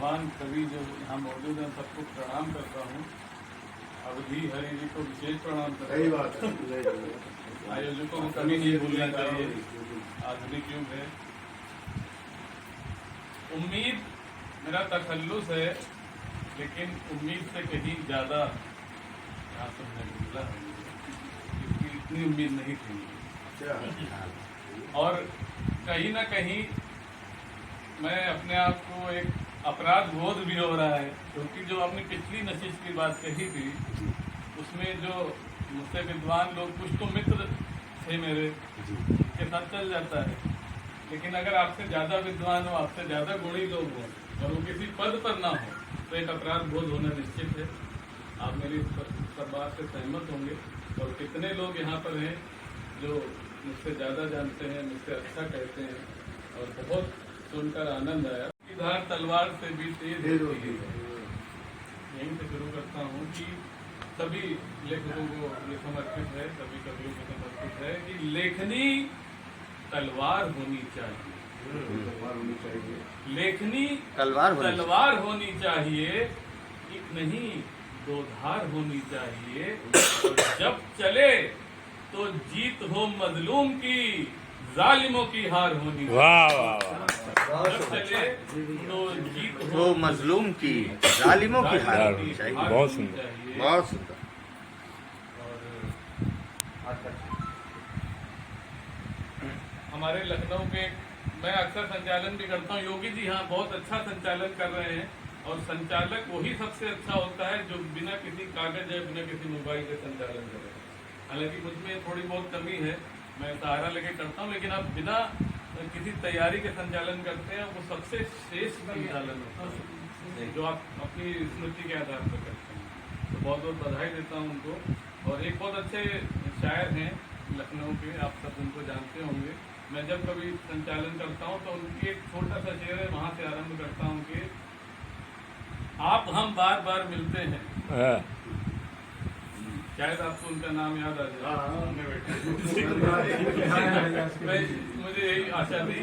विद्वान कवि जो यहाँ मौजूद हैं सबको प्रणाम करता हूँ। अवधि हरि जी को विशेष प्रणाम करता हूँ। सही बात है। आयोजकों को कभी नहीं भूलना चाहिए, आधुनिक युग है। उम्मीद मेरा तखल्लुस है, लेकिन उम्मीद से कहीं ज्यादा यहाँ से मिला है, क्योंकि इतनी उम्मीद नहीं थी। और कहीं ना कहीं मैं अपने आप को एक अपराध बोध भी हो रहा है, क्योंकि जो आपने पिछली नशिश की बात कही थी उसमें जो मुझसे विद्वान लोग, कुछ तो मित्र थे मेरे के साथ चल जाता है, लेकिन अगर आपसे ज्यादा विद्वान हो, आपसे ज्यादा गुणी लोग हों और वो किसी पद पर ना हो तो एक अपराध बोध होना निश्चित है। आप मेरी सब बात से सहमत होंगे। और कितने लोग यहाँ पर हैं जो मुझसे ज्यादा जानते हैं, मुझसे अच्छा कहते हैं, और बहुत सुनकर आनंद आया। धार तलवार से भी तेज होती है। यहीं से शुरू करता हूँ कि सभी लेखकों को ये समर्पित है, सभी कवियों को समर्पित है कि लेखनी तलवार होनी चाहिए। लेखनी तलवार होनी चाहिए, एक नहीं दो धार होनी चाहिए। और जब चले तो जीत हो मजलूम की, जालिमों की हार होनी चाहिए। वाह वाह वाह। जब चले तो जीत हो मजलूम की, जालिमों की हार होनी चाहिए। बहुत सुंदर, बहुत सुंदर। हमारे लखनऊ के, मैं अक्सर संचालन भी करता हूँ। योगी जी यहाँ बहुत अच्छा संचालन कर रहे हैं, और संचालक वही सबसे अच्छा होता है जो बिना किसी कागज या बिना किसी मोबाइल के संचालन करे। हालांकि मुझ में थोड़ी बहुत कमी है, मैं सहारा लेके करता हूँ, लेकिन आप बिना किसी तैयारी के संचालन करते हैं, वो सबसे श्रेष्ठ संचालन होता है जो आप अपनी स्मृति के आधार पर करते हैं। तो बहुत बहुत बधाई देता हूँ उनको। और एक बहुत अच्छे शायर हैं लखनऊ के, आप सब उनको जानते होंगे। मैं जब कभी संचालन करता हूँ तो उनकी एक छोटा सा शेर है, वहां से आरंभ करता हूँ कि आप हम बार बार मिलते हैं। शायद आपको उनका नाम याद आ जाए। मुझे यही आशा थी।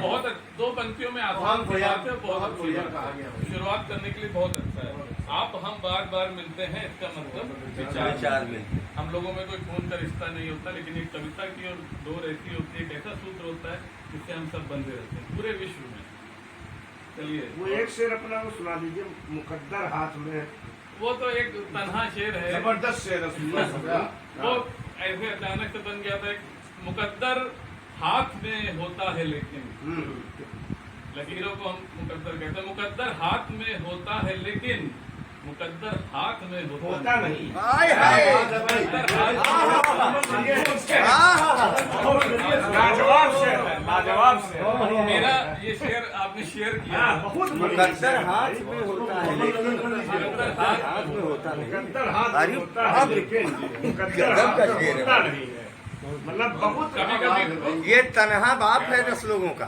बहुत दो पंक्तियों में आसान बात है, बहुत अच्छी बात है। शुरुआत करने के लिए बहुत अच्छा है। आप हम बार बार मिलते हैं, इसका मतलब विचार में। हम लोगों में कोई खून का रिश्ता नहीं होता, लेकिन एक कविता की और डोर ऐसी होती है, एक ऐसा सूत्र होता है जिससे हम सब बंधे रहते हैं पूरे विश्व में। चलिए वो एक शेर अपना वो सुना दीजिए, मुकद्दर हाथ में। वो तो एक तन्हा शेर है, जबरदस्त शेर है। वो ऐसे अचानक से बन गया था। मुकद्दर हाथ में होता है, लेकिन लकीरों को हम मुकद्दर कहते हैं। मुकद्दर हाथ में होता है, लेकिन मुकद्दर हाथ में होता नहीं। लाजवाब शेर है, लाजवाब शेर। मेरा ये शेर आपने शेयर किया, बहुत मुकद्दर हाथ में होता है, लेकिन मुकद्दर हाथ में होता नहीं। मुकद्दर हाथ में होता है, लेकिन मुकद्दर हाथ में होता नहीं है। मतलब बहुत कभी कभी ये तनहा बाप है 10 लोगों का।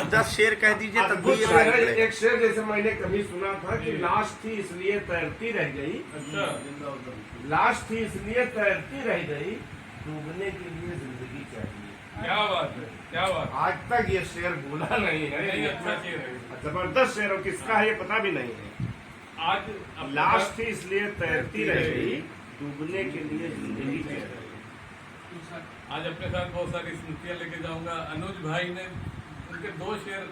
10 शेर कह दीजिए तब भी ये भारी पड़ेगा। एक शेर जैसे मैंने कभी सुना था कि लाश थी इसलिए तैरती रह गई। अच्छा, लाश थी इसलिए तैरती रह गई, डूबने के लिए जिंदगी चाहिए। क्या बात है, क्या बात आज तक ये शेर भूला नहीं है। नहीं, है। अच्छा शेर है। जबरदस्त शेर, और किसका है ये पता भी नहीं है। आज लाश थी इसलिए तैरती रह गई, डूबने के लिए जिंदगी चाहिए। आज अपने साथ बहुत सारी स्मृतियां लेके जाऊंगा। अनुज भाई ने उनके 2 शेर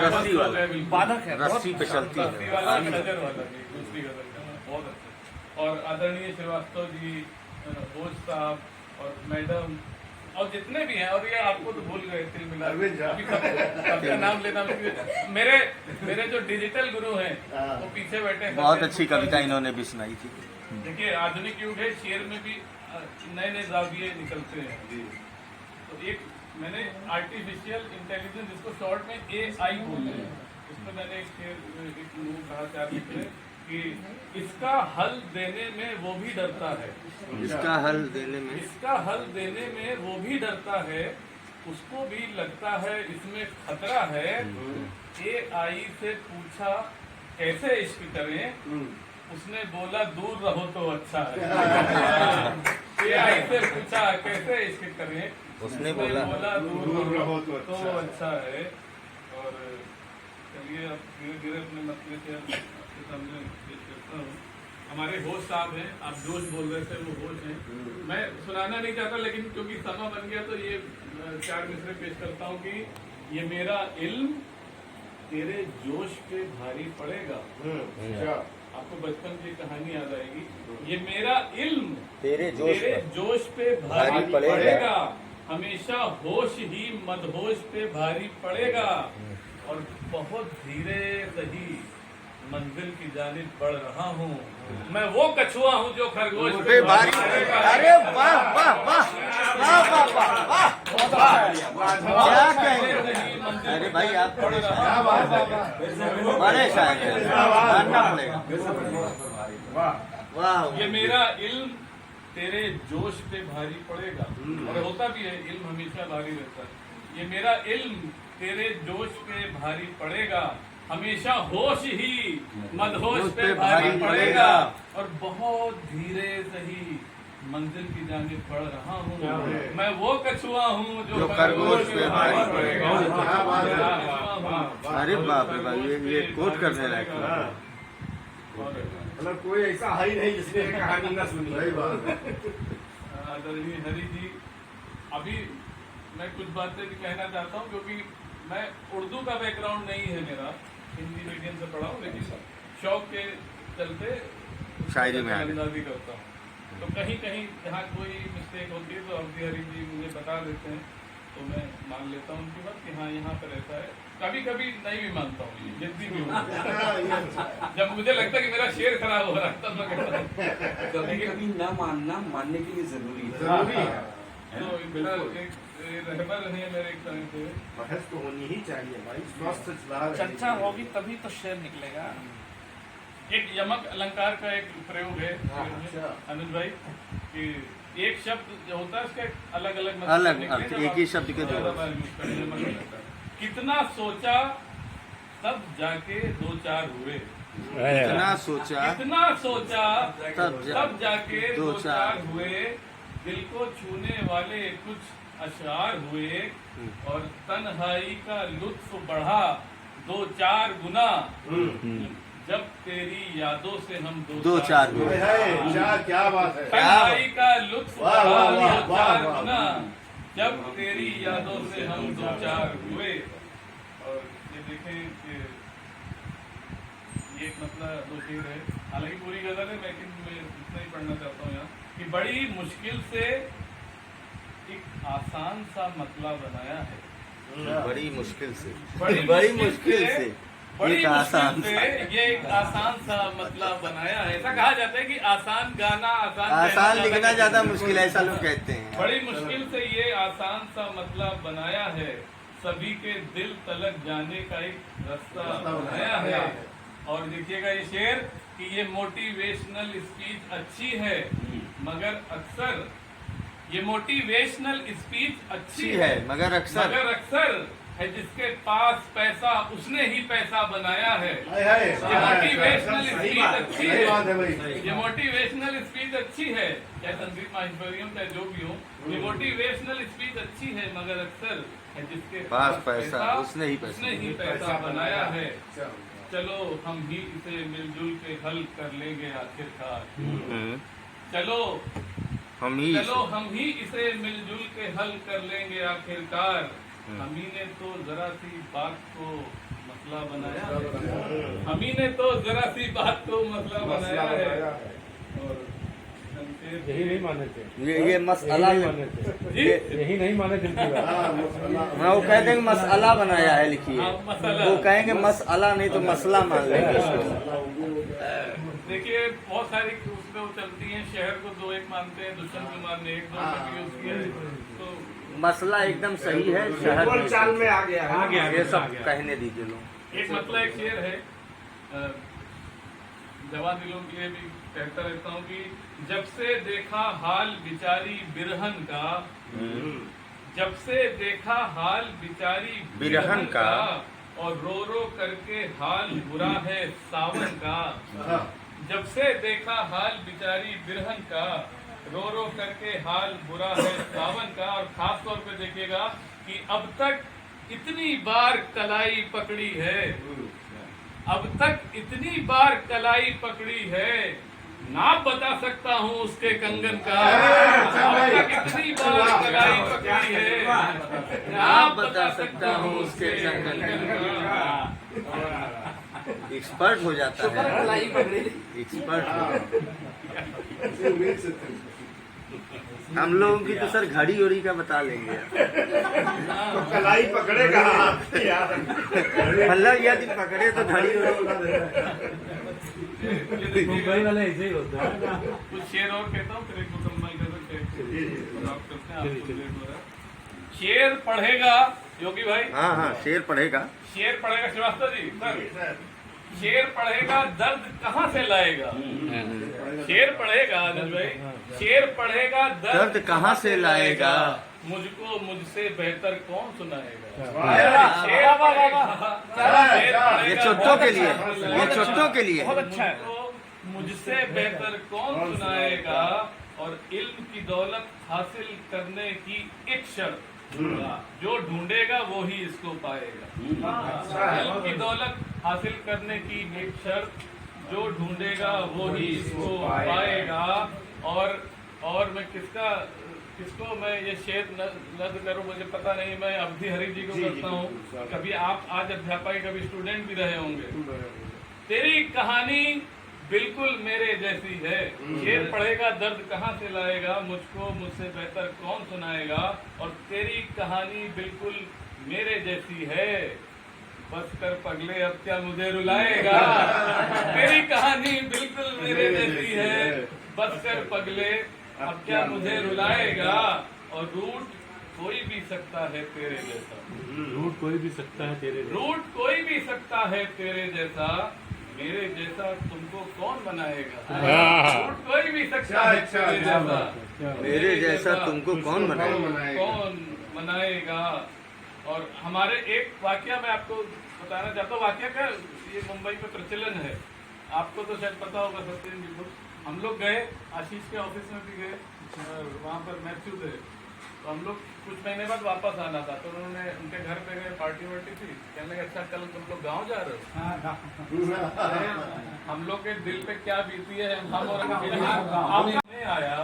रस्सी वाला बाधक है, रस्सी पे चलती है। रस्सी वाला, नजर वाला भी दूसरी गजल का बहुत अच्छा। और आदरणीय श्रीवास्तव जी, बोझ साहब और मैडम और जितने भी हैं, और ये आपको तो भूल गए तिल मिला, अभी सबका नाम लेना। मेरे जो डिजिटल गुरु हैं वो पीछे बैठे हैं। बहुत अच्छी कविता इन्होंने भी सुनाई थी। देखिए, आधुनिक युग है, शेर में भी नए नए जाविये निकलते हैं। तो एक मैंने आर्टिफिशियल इंटेलिजेंस, जिसको शॉर्ट में AI बोलते हैं, उसमें मैंने एक कहा चाहती थे कि इसका हल देने में वो भी डरता है। इसका हल देने में, इसका हल देने में वो भी डरता है, उसको भी लगता है इसमें खतरा है। AI से पूछा कैसे इश्क करें, उसने बोला दूर रहो तो अच्छा है। AI से पूछा कैसे इश्क करें, उसने बोला दूर रहो तो अच्छा है। और चलिए अब धीरे धीरे अपने मसले से आपके सामने पेश करता हूँ। हमारे होस्ट साहब हैं, आप जोश बोल रहे थे, वो होस्ट हैं। मैं सुनाना नहीं चाहता, लेकिन क्योंकि समय बन गया तो ये 4 मिसरे पेश करता हूँ कि ये मेरा इल्म तेरे जोश पे भारी पड़ेगा। आपको बचपन की कहानी याद आएगी। ये मेरा इल्म तेरे जोश पे भारी पड़ेगा, हमेशा होश ही मदहोश पे भारी पड़ेगा, और बहुत धीरे सही मंजिल की जानिब बढ़ रहा हूँ। मैं वो कछुआ हूँ जो खरगोश पे भारी पड़ेगा। अरे वाह वाह वाह वाह वाह वाह वाह, क्या कहेंगे। अरे भाई आप बड़े शायर हैं, मानना पड़ेगा। वाह, ये मेरा इल्म तेरे जोश पे भारी पड़ेगा, और होता भी है, इल्म हमेशा भारी रहता है। ये मेरा इल्म तेरे जोश पे भारी पड़ेगा, हमेशा होश ही मदहोश पे भारी पड़ेगा, और बहुत धीरे सही मंजिल की जानिब बढ़ रहा हूँ। मैं वो कछुआ हूँ जो खरगोश पे भारी पड़ेगा। अरे बाप रे बाप, ये कोट करने लायक है। मतलब कोई ऐसा है ही नहीं जिसने ये कहानी न सुनी। आदरणीय हरि जी, अभी मैं कुछ बातें भी कहना चाहता हूँ, क्योंकि मैं उर्दू का बैकग्राउंड नहीं है मेरा, हिंदी मीडियम से पढ़ा हूँ, लेकिन शौक के चलते शायरी में अंदाजी करता हूँ। तो कहीं कहीं जहाँ कोई मिस्टेक होती है तो अवधि हरि जी मुझे बता देते हैं, तो मैं मान लेता हूँ उनकी बात कि हाँ यहाँ पर ऐसा है। कभी कभी नहीं भी मानता हूँ, जितनी भी हूँ। जब मुझे लगता है कि मेरा शेर खराब हो रहा है तब मैं कहता हूँ। कभी कभी न मानना मानने के लिए जरूरी है। जरूरी है। तो बिल्कुल एक रहबर है मेरे एक तरह से। बहस तो होनी ही चाहिए भाई, स्वस्थ चला रहे हैं। चर्चा होगी तभी तो शेर निकलेगा। एक यमक अलंकार का एक प्रयोग है अनुज भाई, कि एक शब्द जो होता है उसका अलग अलग अलग अर्थ, एक ही शब्द के दो अर्थ। कितना सोचा तब जाके 2-4 हुए, इतना सोचा कितना सोचा तब तब जाके 2-4 2-4 हुए, दिल को छूने वाले कुछ अशआर हुए, और तन्हाई का लुत्फ बढ़ा 2-4 गुना, जब तेरी यादों से हम 2-4 हुए। क्या बात है। तन्हाई का लुत्फ वाह, वाह, वाह, बढ़ा वाह, 2-4 वाह। गुना, जब तेरी यादों से हम 2-4 हुए। और ये देखें कि ये एक मतलब 2 शेर है, हालांकि पूरी गजल है, लेकिन मैं इतना ही पढ़ना चाहता हूँ यहाँ कि बड़ी मुश्किल से एक आसान सा मतलब बनाया है। बड़ी मुश्किल से, बड़ी बड़ी मुश्किल से बड़ी एक आसान मुश्किल से ये एक आसान सा मतलब बनाया है। ऐसा कहा जाता है कि आसान गाना आसान लिखना ज्यादा मुश्किल है, ऐसा लोग कहते हैं। बड़ी मुश्किल से ये आसान सा मतलब बनाया है, सभी के दिल तलक जाने का एक रास्ता बनाया है। और देखिएगा ये शेर कि ये मोटिवेशनल स्पीच अच्छी है, मगर अक्सर ये मोटिवेशनल स्पीच अच्छी है, मगर अक्सर है जिसके पास पैसा उसने ही पैसा बनाया है। ये मोटिवेशनल स्पीच अच्छी सही बात है है, भाई। ये मोटिवेशनल स्पीच अच्छी है, चाहे संदीप माहेश्वरियम चाहे जो भी हो, ये मोटिवेशनल स्पीच अच्छी है, मगर अक्सर है जिसके पास पैसा उसने ही पैसा बनाया है। चलो हम ही इसे मिलजुल के हल कर लेंगे आखिरकार। चलो हम ही इसे मिलजुल के हल कर लेंगे आखिरकार। हम ही ने तो जरा सी बात को मसला बनाया है, हम ही ने तो जरा सी बात को मसला बनाया है। और यही नहीं माने थे, ये मसला यही नहीं माने थे। हाँ, वो कहते हैं मसला बनाया है, लिखिए। वो कहेंगे मसला नहीं तो मसला मान लेंगे उसको। देखिए बहुत सारी उसमें वो चलती हैं, शहर को 2-1 मानते हैं, दुश्मन को मानने 1-2 शब्द यूज किए, तो मसला एकदम सही है, शहर बोल चाल में आ गया है। ये सब कहने दीजिए लोग। एक मतलब एक शेर है, जवान दिलों के लिए भी कहता रहता हूँ कि जब से देखा हाल बिचारी बिरहन का, जब से देखा हाल बिचारी बिरहन का, और रो रो करके हाल बुरा है सावन का। जब से देखा हाल बिचारी बिरहन का, रो रो करके हाल बुरा है सावन का। और खास तौर पे देखिएगा कि अब तक इतनी बार कलाई पकड़ी है, अब तक इतनी बार कलाई पकड़ी है, नाप बता सकता हूँ उसके कंगन का। अब तक इतनी बार कलाई पकड़ी है, नाप बता सकता हूँ उसके कंगन का। एक्सपर्ट हो जाता है, एक्सपर्ट हो। हम लोगों की तो सर घड़ी उड़ी का बता लेंगे। तो कलाई पकड़ेगा यार, मतलब यदि पकड़े तो घड़ी उड़ी। मुंबई वाले ऐसे ही होते हैं। कुछ शेर और कहता हूँ, फिर एक मुकम्मल शेर पढ़ेगा योगी भाई। हाँ हाँ, शेर पढ़ेगा। शेर पढ़ेगा श्रीवास्तव जी सर। शेर पढ़ेगा दर्द कहाँ से लाएगा। शेर पढ़ेगा आनंद भाई, शेर पढ़ेगा दर्द कहाँ से लाएगा, मुझको मुझसे बेहतर कौन सुनाएगा। ये चोटों के लिए, ये चोटों के लिए। बहुत अच्छा है। मुझसे बेहतर कौन सुनाएगा, और इल्म की दौलत हासिल करने की एक शर्त, जो ढूंढेगा वो ही इसको पाएगा। इल्म की दौलत हासिल करने की एक शर्त, जो ढूंढेगा वो ही इसको पाएगा। और मैं किसको मैं ये शेर नज़्म करूं मुझे पता नहीं, मैं अवधि हरि जी को करता हूँ। कभी आप आज अध्यापक, कभी स्टूडेंट भी रहे होंगे। तेरी कहानी बिल्कुल मेरे जैसी है, शेर पढ़ेगा दर्द कहाँ से लाएगा, मुझको मुझसे बेहतर कौन सुनाएगा, और तेरी कहानी बिल्कुल मेरे जैसी है, बस कर पगले अब क्या मुझे रुलाएगा। तेरी कहानी बिल्कुल मेरे जैसी है, बस कर पगले अब क्या मुझे रुलाएगा, और रूट कोई भी सकता है तेरे जैसा। रूट कोई भी सकता है तेरे। रूट कोई भी सकता है तेरे जैसा, मेरे जैसा तुमको कौन बनाएगा। रूट कोई भी सकता है तेरे जैसा, मेरे जैसा तुमको कौन बनाएगा। कौन बनाएगा। और हमारे एक वाकया मैं आपको बताना चाहता हूँ। वाकया का ये मुंबई में प्रचलन है, आपको तो शायद पता होगा सत्येंद्र जी को। हम लोग गए, आशीष के ऑफिस में भी गए, वहाँ पर मैथ्यू थे, तो हम लोग कुछ महीने बाद वापस आना था, तो उन्होंने उनके घर पे गए, पार्टी वार्टी थी, कहने लगे अच्छा कल तुम लोग गाँव जा रहे हो। हम लोग के दिल पे क्या बीती है, हम और में आया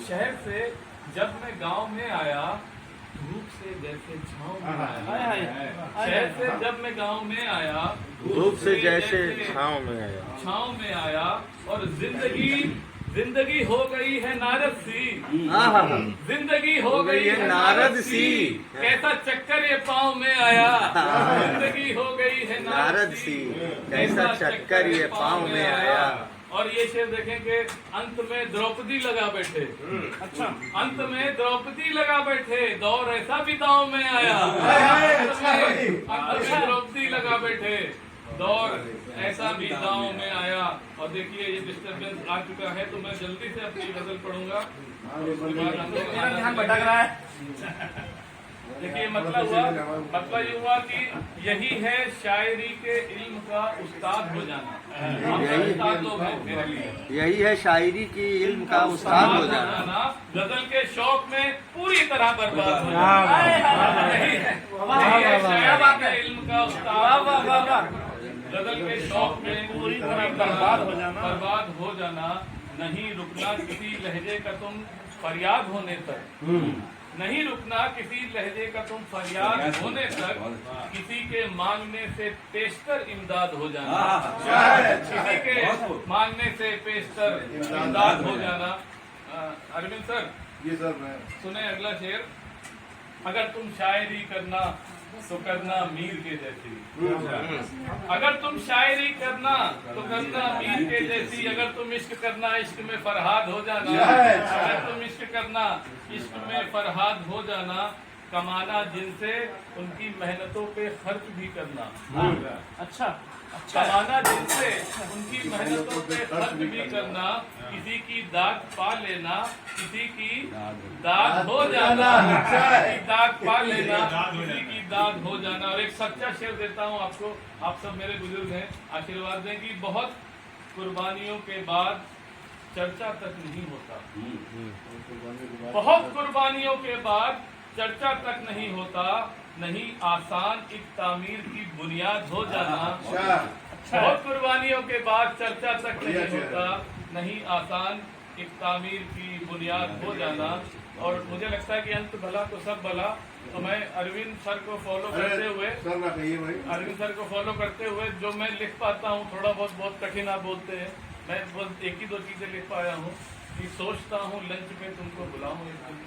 शहर से, जब मैं गांव में आया धूप से जैसे छाँव में आया। शहर से जब मैं गांव में आया धूप से जैसे छाँव में आया, छाँव में आया, और जिंदगी हो गई है नारद सी। जिंदगी हो गई है नारद सी, कैसा चक्कर ये पाँव में आया। जिंदगी हो गई है नारद सी, कैसा चक्कर ये पाँव में आया। और ये शेर देखेंगे, अंत में द्रौपदी लगा बैठे। अच्छा, अंत में द्रौपदी लगा बैठे, दौर ऐसा भी दांव में आया। अंत में द्रौपदी लगा बैठे, दौर ऐसा भी दांव में आया। और देखिए ये डिस्टर्बेंस आ चुका है, तो मैं जल्दी से अपनी गजल पढ़ूंगा। ध्यान भटक रहा है। देखिए मतलब ये हुआ कि यही है शायरी के इल्म का उस्ताद हो जाना। उस्ताद लोग हैं मेरे लिए, यही है शायरी की इल्म का उस्ताद हो जाना। गजल के शौक में पूरी तरह बर्बाद हो जाना, यही है शायरी के इल्म का उस्ताद। गजल के शौक में पूरी तरह बर्बाद हो जाना। नहीं रुकना किसी लहजे का तुम फरियाद होने तक, नहीं रुकना किसी लहजे का तुम फरियाद होने तक, किसी के मांगने से पेशतर इमदाद हो जाना। किसी के मांगने से पेशतर इमदाद हो जाना। अरविंद सर, ये सर सुने अगला शेर। अगर तुम शायरी करना तो करना मीर के जैसी। अगर तुम शायरी करना तो करना मीर के जैसी। अगर तुम इश्क करना इश्क में फरहाद हो जाना। अगर तुम इश्क करना इश्क में फरहाद हो जाना। कमाना जिनसे उनकी मेहनतों पे खर्च भी करना। अच्छा, कमाना जिनसे उनकी मेहनतों पे खर्च भी करना। किसी की दाग पा लेना, किसी की दाग हो जाना। किसी की दाग पा लेना, किसी की दाग हो जाना। और एक सच्चा शेर देता हूँ आपको, आप सब मेरे बुजुर्ग हैं, आशीर्वाद दें कि बहुत कुर्बानियों के बाद चर्चा तक नहीं होता। बहुत कुर्बानियों के बाद चर्चा तक नहीं होता। नहीं आसान एक तामीर की बुनियाद हो जाना। अच्छा बहुत कुर्बानियों के बाद चर्चा तक नहीं होता, नहीं आसान एक तामीर की बुनियाद हो जाना। और मुझे लगता है कि अंत भला तो सब भला। तो मैं अरविंद सर को फॉलो करते हुए सर ना कहिए भाई। अरविंद सर को फॉलो करते हुए जो मैं लिख पाता हूँ, थोड़ा बहुत बहुत कठिन आप बोलते हैं, मैं बस एक ही दो चीजें लिख पाया हूँ कि सोचता हूँ लंच पे तुमको बुलाऊं एक दिन।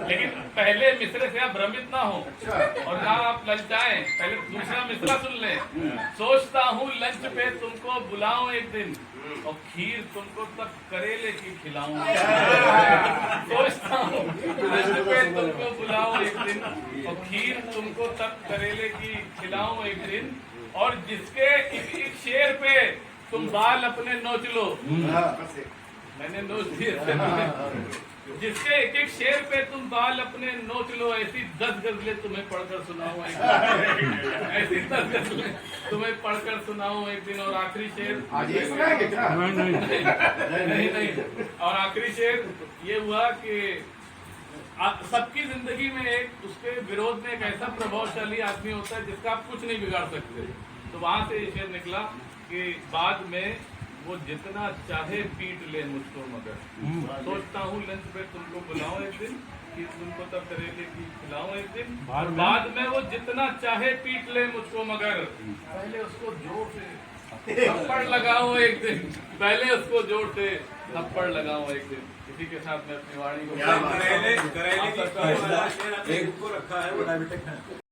लेकिन पहले मिसरे से आप भ्रमित ना हो और ना आप ललचाएं, पहले दूसरा मिसरा सुन लें। सोचता हूँ लंच पे तुमको बुलाऊं एक दिन और खीर तुमको तब करेले की खिलाऊं। सोचता हूँ लंच पे तुमको बुलाऊं एक दिन और खीर तुमको तब करेले की खिलाऊं एक दिन। और जिसके एक शेर पे तुम बाल अपने नोच लो, मैंने नोच दिए। जिसके एक एक शेर पे तुम बाल अपने नोच लो, ऐसी 10 गजलें तुम्हें पढ़कर सुनाऊं एक दिन। ऐसी 10 गजलें तुम्हें पढ़कर सुनाऊं एक दिन। और आखिरी शेर आज ये सुनाएंगे क्या? नहीं। और आखिरी शेर ये हुआ कि सबकी जिंदगी में एक उसके विरोध में एक ऐसा प्रभावशाली आदमी होता है जिसका आप कुछ नहीं बिगाड़ सकते। तो वहां से ये शेर निकला कि बाद में वो जितना चाहे पीट ले मुझको मगर सोचता हूँ लंच पे तुमको बुलाऊं एक दिन कि तुमको तब करेले की खिलाऊं एक दिन। बाद में वो जितना चाहे पीट ले मुझको मगर पहले उसको जोर से थप्पड़ लगाऊं एक दिन। पहले उसको जोर से थप्पड़ लगाऊं एक दिन। इसी के साथ मैं अपनी वाणी को एक को रखा है वो डायबिटिक है।